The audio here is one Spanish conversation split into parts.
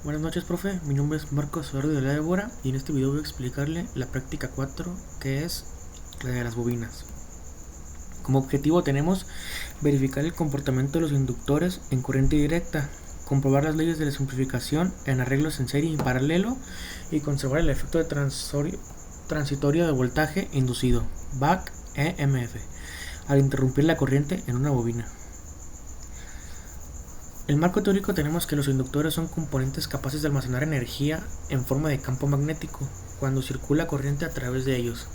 Buenas noches, profe. Mi nombre es Marcos Eduardo de la Débora y en este video voy a explicarle la práctica 4, que es la de las bobinas. Como objetivo tenemos verificar el comportamiento de los inductores en corriente directa, comprobar las leyes de la simplificación en arreglos en serie y en paralelo y conservar el efecto de transitorio de voltaje inducido, BAC EMF, al interrumpir la corriente en una bobina. En el marco teórico tenemos que los inductores son componentes capaces de almacenar energía en forma de campo magnético cuando circula corriente a través de ellos.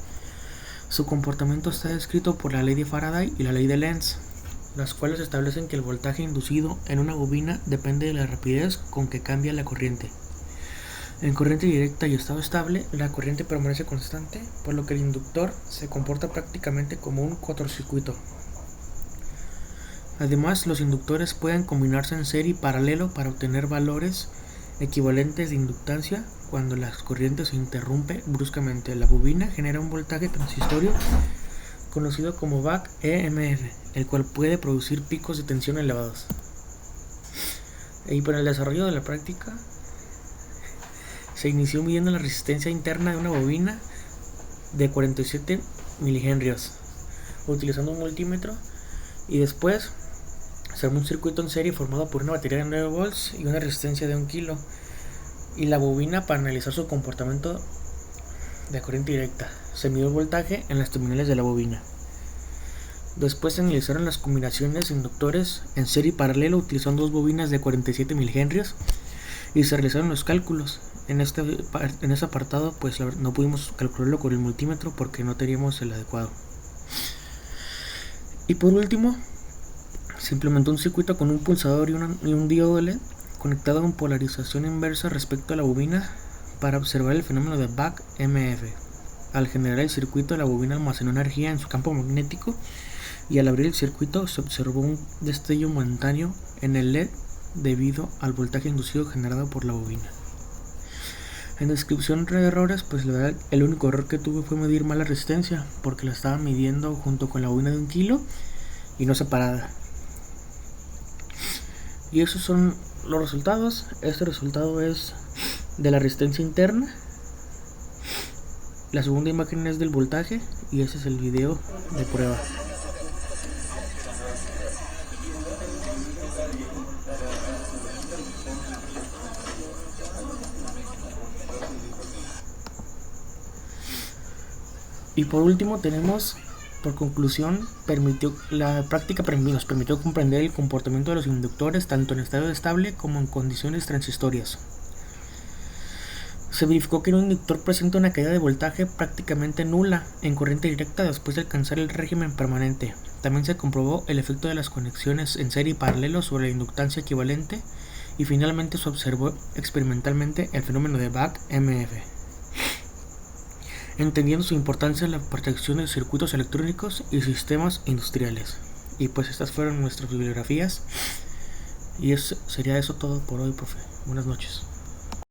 Su comportamiento está descrito por la ley de Faraday y la ley de Lenz, las cuales establecen que el voltaje inducido en una bobina depende de la rapidez con que cambia la corriente. En corriente directa y estado estable, la corriente permanece constante, por lo que el inductor se comporta prácticamente como un cortocircuito. Además, los inductores pueden combinarse en serie y paralelo para obtener valores equivalentes de inductancia. Cuando la corriente se interrumpe bruscamente, la bobina genera un voltaje transitorio conocido como BAC EMF, el cual puede producir picos de tensión elevados. Y para el desarrollo de la práctica, se inició midiendo la resistencia interna de una bobina de 47 milihenrios utilizando un multímetro, y después se armó un circuito en serie formado por una batería de 9 volts y una resistencia de 1 kilo y la bobina para analizar su comportamiento de corriente directa. Se midió el voltaje en las terminales de la bobina. Después se analizaron las combinaciones de inductores en serie y paralelo utilizando dos bobinas de 47 milihenrios y se realizaron los cálculos. En ese apartado pues no pudimos calcularlo con el multímetro porque no teníamos el adecuado. Y por último, se implementó un circuito con un pulsador y un diodo LED conectado en polarización inversa respecto a la bobina para observar el fenómeno de BAC EMF. Al generar el circuito, la bobina almacenó energía en su campo magnético y al abrir el circuito se observó un destello momentáneo en el LED debido al voltaje inducido generado por la bobina. En descripción de errores, pues la verdad, el único error que tuve fue medir mal la resistencia, porque la estaba midiendo junto con la bobina de 1 kilo y no separada. Y esos son los resultados. Este resultado es de la resistencia interna. La segunda imagen es del voltaje y ese es el video de prueba. Y por último tenemos, por conclusión, la práctica nos permitió comprender el comportamiento de los inductores tanto en estado estable como en condiciones transitorias. Se verificó que un inductor presenta una caída de voltaje prácticamente nula en corriente directa después de alcanzar el régimen permanente. También se comprobó el efecto de las conexiones en serie y paralelo sobre la inductancia equivalente y finalmente se observó experimentalmente el fenómeno de BAC EMF. Entendiendo su importancia en la protección de circuitos electrónicos y sistemas industriales. Y pues estas fueron nuestras bibliografías y sería eso todo por hoy, profe. Buenas noches.